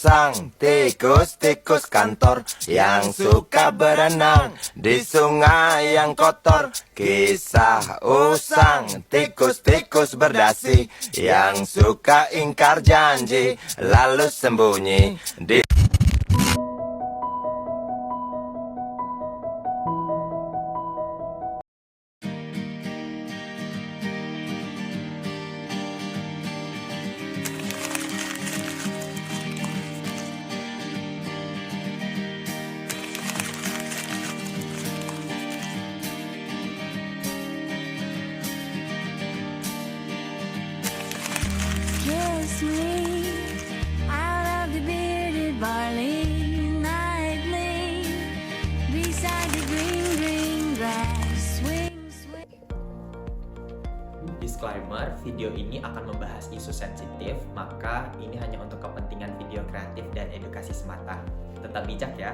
usang, tikus-tikus kantor yang suka berenang di sungai yang kotor. Kisah usang, tikus-tikus berdasi yang suka ingkar janji lalu sembunyi di Kiss me out of the bearded barley nightly beside the green, green grass. Swing, swing. Disclaimer, video ini akan membahas isu sensitif, maka ini hanya untuk kepentingan video kreatif dan edukasi semata. Tetap bijak ya.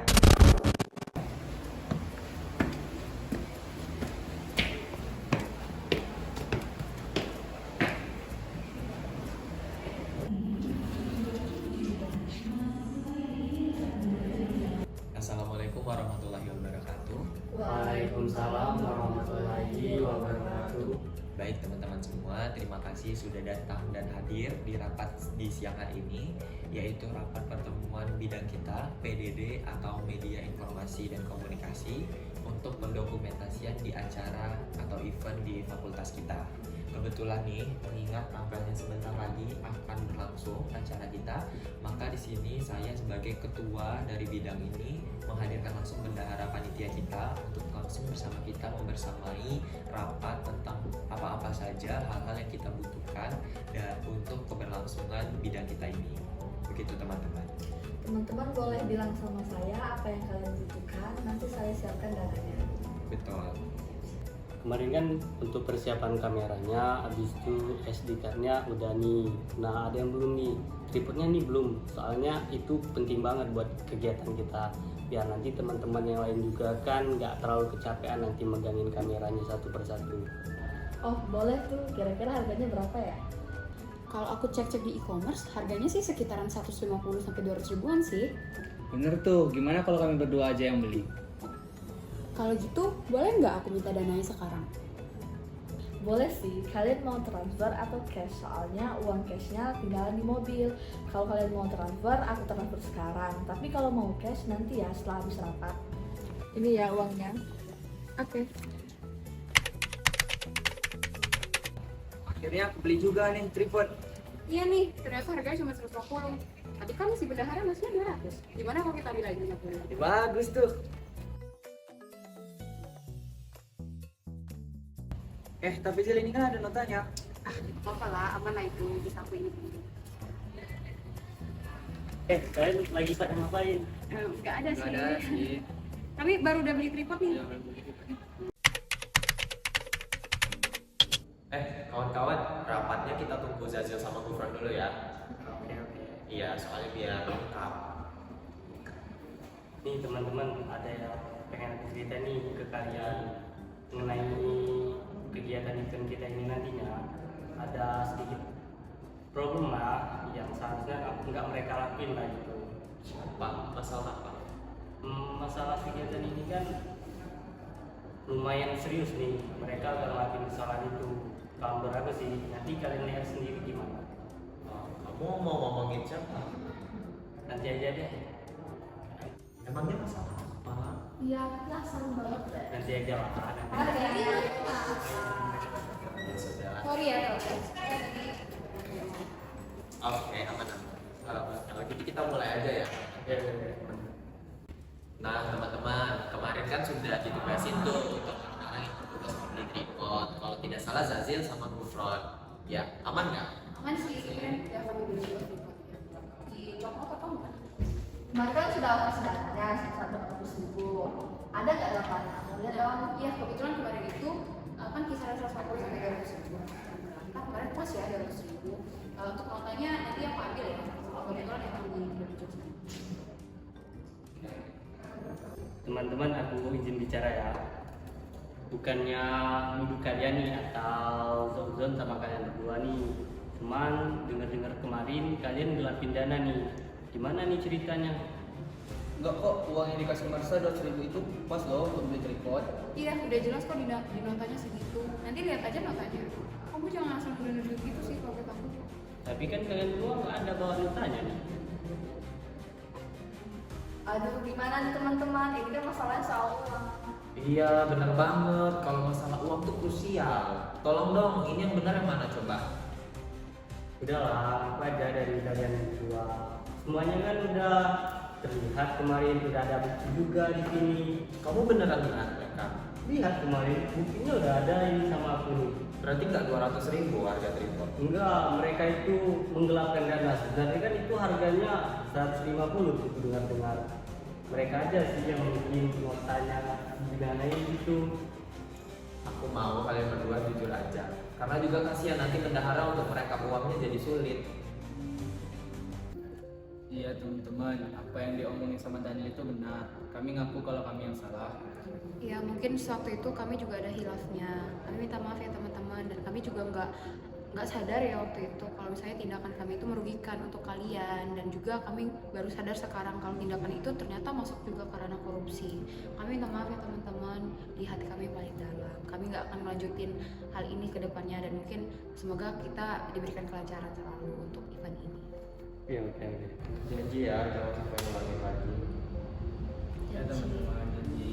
Assalamualaikum warahmatullahi wabarakatuh. Waalaikumsalam warahmatullahi wabarakatuh. Baik teman-teman semua, terima kasih sudah datang dan hadir di rapat di siang hari ini, yaitu rapat pertemuan bidang kita PDD atau Media Informasi dan Komunikasi untuk pendokumentasian di acara atau event di fakultas kita. Kebetulan nih, mengingat tampilnya sebentar lagi akan berlangsung acara kita, maka di sini saya sebagai ketua dari bidang ini menghadirkan langsung bendahara panitia kita untuk langsung bersama kita membersamai rapat tentang apa-apa saja hal-hal yang kita butuhkan dan untuk keberlangsungan bidang kita ini. Begitu teman-teman. Teman-teman boleh bilang sama saya apa yang kalian butuhkan, nanti saya siapkan datanya. Betul. Kemarin kan untuk persiapan kameranya, habis itu SD card-nya udah nih. Nah ada yang belum nih, tripodnya nih belum. Soalnya itu penting banget buat kegiatan kita. Biar nanti teman-teman yang lain juga kan nggak terlalu kecapean nanti megangin kameranya satu persatu. Oh boleh tuh, kira-kira harganya berapa ya? Kalau aku cek-cek di e-commerce, harganya sih sekitaran 150 sampai 200 ribuan sih. Bener tuh, gimana kalau kami berdua aja yang beli? Kalau gitu, boleh nggak aku minta dananya sekarang? Boleh sih, kalian mau transfer atau cash, soalnya uang cashnya tinggalan di mobil. Kalau kalian mau transfer, aku transfer sekarang. Tapi kalau mau cash nanti ya setelah habis rapat. Ini ya uangnya. Oke. Akhirnya aku beli juga nih tripod. Iya nih, ternyata harganya cuma 150. Tadi kan si bendahara masih 200. Gimana kalau kita ambil lagi 50? Bagus tuh. Tapi Zil ini kan ada notanya. Apa lah, aman lah itu, bisa aku ini. Kalian lagi pada ngapain? Nggak ada Nggak sih. ada sih. Tapi baru udah beli tripod nih. Kawan-kawan, rapatnya kita tunggu Zazil sama Gufron dulu ya. Oke. Iya, soalnya biar lengkap. Nih teman-teman, ada yang pengen aku cerita nih ke kalian mengenai kegiatan event kita ini nantinya. Ada sedikit problem lah yang seharusnya nggak mereka lakuin lah gitu. Apa? Masalah apa? Masalah kegiatan ini kan lumayan serius nih, mereka nggak ngelakuin kesalahan itu. Kalau berapa sih? Nanti kalian lihat sendiri gimana. Kamu mau ngomongin siapa? Nanti aja deh. Emangnya masalah apa? Iya, penasaran banget deh. Nanti aja lah. Ya sudah. Sorry ya, Oke, aman. Kalau gitu kita mulai aja ya. Nah teman-teman, kemarin kan sudah ditugasin tuh untuk orang yang bertugas membeli tripod. Kalau tidak salah Zazil sama Gufron. Ya, aman nggak? aman sih, keren ya kami beli dua tripod. Di Cokro atau enggak? Kemarin kan sudah kasih datanya, sekitar 200.000. Ada nggak datanya? Mau lihat dong. Iya, kebetulan kemarin itu kan kisaran 140 sampai 200 ribu. Nah, kemarin pas ya 200 ribu. Untuk notanya nanti aku ambil ya. Kalau kebetulan yang aku beli Jogja. Teman-teman, aku izin bicara ya. Bukannya nuduh kalian nih atau zon sama kalian berdua nih. Cuman dengar-dengar kemarin kalian gelapin dana nih. Gimana nih ceritanya? Enggak kok, uang yang dikasih Marsa 200.000 itu pas loh untuk beli tripod. Iya, udah jelas kok di notanya segitu. Nanti lihat aja notanya. Kamu jangan langsung nuduh gitu sih kalau kata aku. Tapi kan kalian berdua nggak ada bawa notanya nih. Aduh, gimana nih teman-teman? Ini kan masalahnya soal uang. Iya, bener banget. Kalau masalah uang tuh krusial. Tolong dong, ini yang benar yang mana coba? Udahlah, aku aja dari kalian berdua. Semuanya kan udah terlihat kemarin, udah ada bukti juga di sini. Kamu beneran lihat mereka? Lihat kemarin, buktinya udah ada ini sama aku nih. Berarti nggak 200.000 harga tripod? Enggak, mereka itu menggelapkan dana. Sebenarnya kan itu harganya 150 tuh dengar-dengar. Mereka aja sih yang bikin notanya didanain gitu. Aku mau kalian berdua jujur aja. Karena juga kasihan nanti bendahara untuk merekap uangnya jadi sulit. Iya teman-teman, apa yang diomongin sama Daniel itu benar. Kami ngaku kalau kami yang salah. Ya mungkin sewaktu itu kami juga ada hilafnya. Kami minta maaf ya teman-teman, dan kami juga nggak sadar ya waktu itu kalau misalnya tindakan kami itu merugikan untuk kalian, dan juga kami baru sadar sekarang kalau tindakan itu ternyata masuk juga karena korupsi. Kami minta maaf ya teman-teman, di hati kami paling dalam. Kami nggak akan melanjutin hal ini ke depannya, dan mungkin semoga kita diberikan kelancaran selalu untuk event ini. Iya, oke. Janji ya, jangan sampai ngulangin lagi. Ya teman-teman, janji.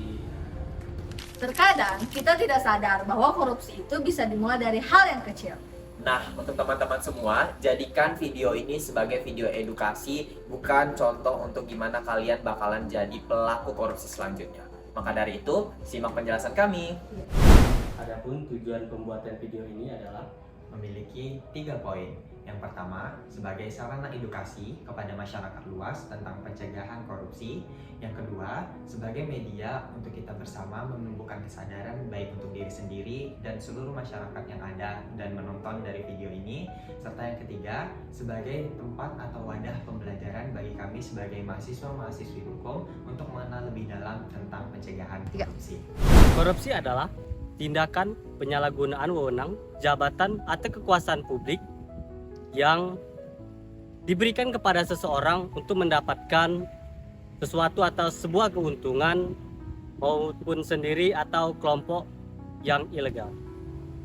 Terkadang kita tidak sadar bahwa korupsi itu bisa dimulai dari hal yang kecil. Nah, untuk teman-teman semua, jadikan video ini sebagai video edukasi, bukan contoh untuk gimana kalian bakalan jadi pelaku korupsi selanjutnya. Maka dari itu, simak penjelasan kami. Adapun tujuan pembuatan video ini adalah Memiliki 3 poin. Yang pertama, sebagai sarana edukasi kepada masyarakat luas tentang pencegahan korupsi. Yang kedua, sebagai media untuk kita bersama menumbuhkan kesadaran baik untuk diri sendiri dan seluruh masyarakat yang ada dan menonton dari video ini. Serta yang ketiga, sebagai tempat atau wadah pembelajaran bagi kami sebagai mahasiswa-mahasiswi hukum untuk mengenal lebih dalam tentang pencegahan korupsi. korupsi adalah tindakan penyalahgunaan wewenang, jabatan atau kekuasaan publik yang diberikan kepada seseorang untuk mendapatkan sesuatu atau sebuah keuntungan maupun sendiri atau kelompok yang ilegal.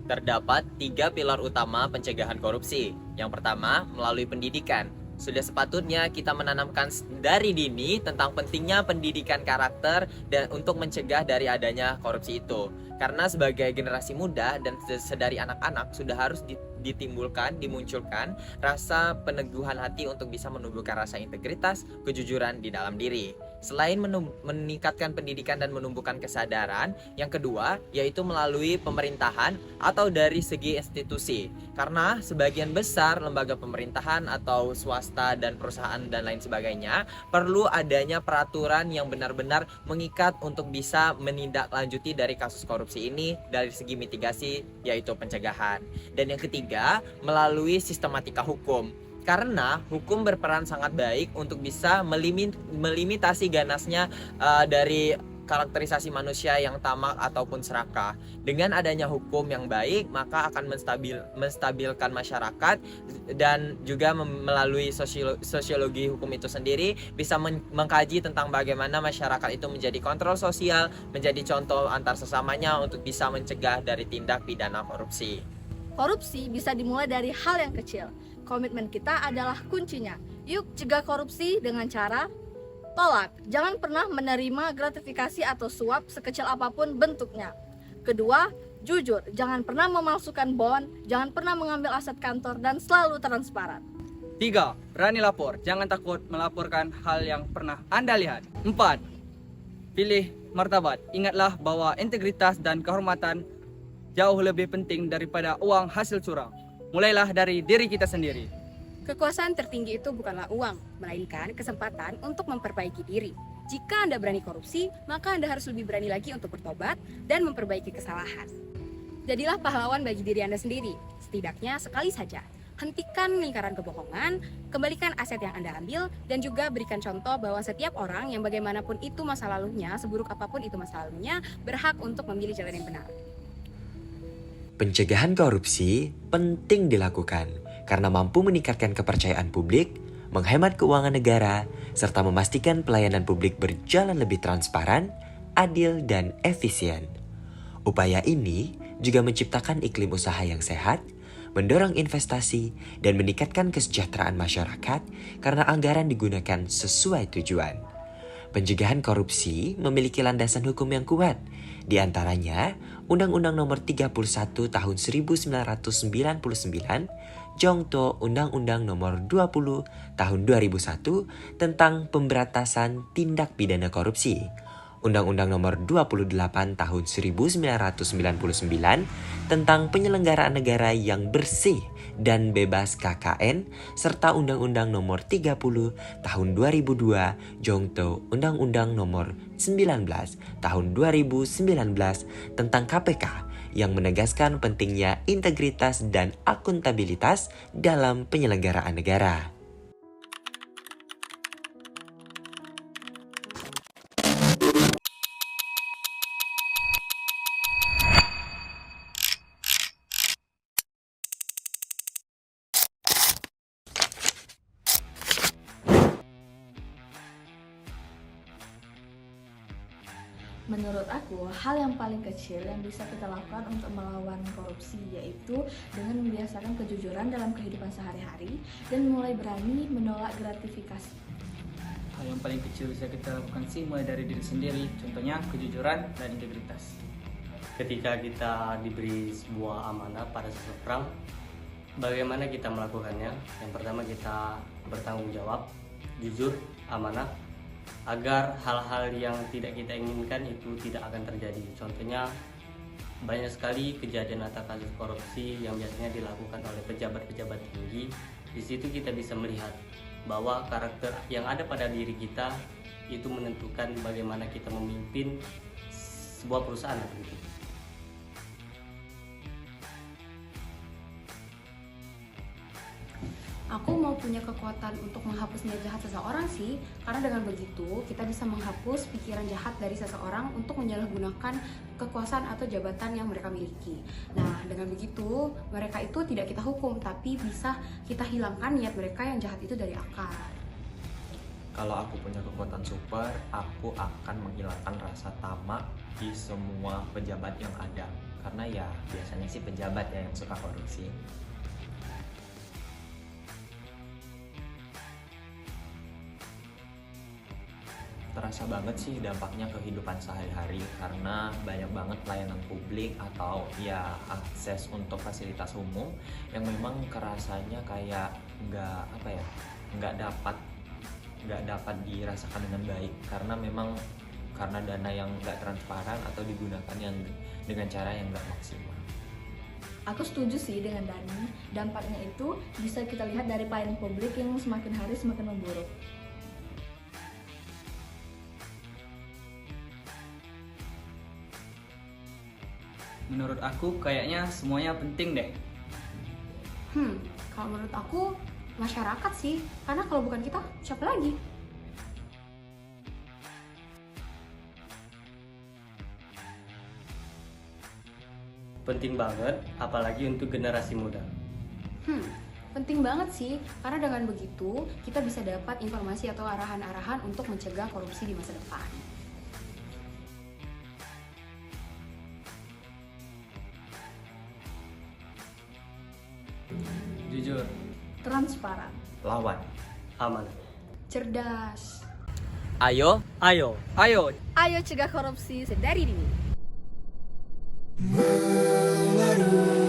Terdapat 3 pilar utama pencegahan korupsi. Yang pertama, melalui pendidikan. Sudah sepatutnya kita menanamkan dari dini tentang pentingnya pendidikan karakter dan untuk mencegah dari adanya korupsi itu. Karena sebagai generasi muda dan sedari anak-anak sudah harus dimunculkan rasa peneguhan hati untuk bisa menumbuhkan rasa integritas, kejujuran di dalam diri. Selain meningkatkan pendidikan dan menumbuhkan kesadaran, yang kedua yaitu melalui pemerintahan atau dari segi institusi. Karena sebagian besar lembaga pemerintahan atau swasta dan perusahaan dan lain sebagainya perlu adanya peraturan yang benar-benar mengikat untuk bisa menindaklanjuti dari kasus korupsi ini dari segi mitigasi yaitu pencegahan. Dan yang ketiga, melalui sistematika hukum. Karena hukum berperan sangat baik untuk bisa melimitasi ganasnya dari karakterisasi manusia yang tamak ataupun serakah. Dengan adanya hukum yang baik, maka akan menstabilkan masyarakat dan juga melalui sosiologi hukum itu sendiri bisa mengkaji tentang bagaimana masyarakat itu menjadi kontrol sosial, menjadi contoh antar sesamanya untuk bisa mencegah dari tindak pidana korupsi. Korupsi bisa dimulai dari hal yang kecil. Komitmen kita adalah kuncinya. Yuk cegah korupsi dengan cara tolak. Jangan pernah menerima gratifikasi atau suap sekecil apapun bentuknya. Kedua, jujur. Jangan pernah memalsukan bon, jangan pernah mengambil aset kantor dan selalu transparan. 3. Berani lapor. Jangan takut melaporkan hal yang pernah Anda lihat. 4. Pilih martabat. Ingatlah bahwa integritas dan kehormatan jauh lebih penting daripada uang hasil curang. Mulailah dari diri kita sendiri. Kekuasaan tertinggi itu bukanlah uang, melainkan kesempatan untuk memperbaiki diri. Jika Anda berani korupsi, maka Anda harus lebih berani lagi untuk bertobat dan memperbaiki kesalahan. Jadilah pahlawan bagi diri Anda sendiri, setidaknya sekali saja. Hentikan lingkaran kebohongan, kembalikan aset yang Anda ambil, dan juga berikan contoh bahwa setiap orang yang bagaimanapun itu masa lalunya, seburuk apapun itu masa lalunya, berhak untuk memilih jalan yang benar. Pencegahan korupsi penting dilakukan karena mampu meningkatkan kepercayaan publik, menghemat keuangan negara, serta memastikan pelayanan publik berjalan lebih transparan, adil, dan efisien. Upaya ini juga menciptakan iklim usaha yang sehat, mendorong investasi, dan meningkatkan kesejahteraan masyarakat karena anggaran digunakan sesuai tujuan. Pencegahan korupsi memiliki landasan hukum yang kuat, di antaranya Undang-Undang Nomor 31 Tahun 1999, Jongto Undang-Undang Nomor 20 Tahun 2001 tentang Pemberantasan Tindak Pidana Korupsi, Undang-Undang Nomor 28 Tahun 1999 tentang Penyelenggaraan Negara yang Bersih dan Bebas KKN, serta Undang-Undang Nomor 30 Tahun 2002 Jongto Undang-Undang Nomor 19 Tahun 2019 tentang KPK yang menegaskan pentingnya integritas dan akuntabilitas dalam penyelenggaraan negara. Menurut aku, hal yang paling kecil yang bisa kita lakukan untuk melawan korupsi yaitu dengan membiasakan kejujuran dalam kehidupan sehari-hari dan mulai berani menolak gratifikasi. Hal yang paling kecil bisa kita lakukan sih mulai dari diri sendiri, contohnya kejujuran dan integritas. Ketika kita diberi sebuah amanah pada seseorang, bagaimana kita melakukannya? Yang pertama, kita bertanggung jawab, jujur, amanah, agar hal-hal yang tidak kita inginkan itu tidak akan terjadi. Contohnya, banyak sekali kejadian atau kasus korupsi yang biasanya dilakukan oleh pejabat-pejabat tinggi. Di situ kita bisa melihat bahwa karakter yang ada pada diri kita itu menentukan bagaimana kita memimpin sebuah perusahaan begitu. Aku mau punya kekuatan untuk menghapus niat jahat seseorang sih, karena dengan begitu kita bisa menghapus pikiran jahat dari seseorang untuk menyalahgunakan kekuasaan atau jabatan yang mereka miliki. Nah, dengan begitu mereka itu tidak kita hukum, tapi bisa kita hilangkan niat mereka yang jahat itu dari akar. Kalau aku punya kekuatan super, aku akan menghilangkan rasa tamak di semua pejabat yang ada. Karena ya biasanya sih pejabat ya yang suka korupsi. Terasa banget sih dampaknya kehidupan sehari-hari karena banyak banget pelayanan publik atau ya akses untuk fasilitas umum yang memang kerasanya kayak nggak dapat dirasakan dengan baik karena memang karena dana yang nggak transparan atau digunakan yang dengan cara yang nggak maksimal. Aku setuju sih dengan Dani, dampaknya itu bisa kita lihat dari pelayanan publik yang semakin hari semakin memburuk. Menurut aku kayaknya semuanya penting deh. Kalau menurut aku masyarakat sih, karena kalau bukan kita, siapa lagi? Penting banget, apalagi untuk generasi muda. Penting banget sih, karena dengan begitu kita bisa dapat informasi atau arahan-arahan untuk mencegah korupsi di masa depan. Jujur, Transparan, Lawan. Aman. Cerdas. ayo, Ayo, ayo cegah korupsi Sedari dini. Baru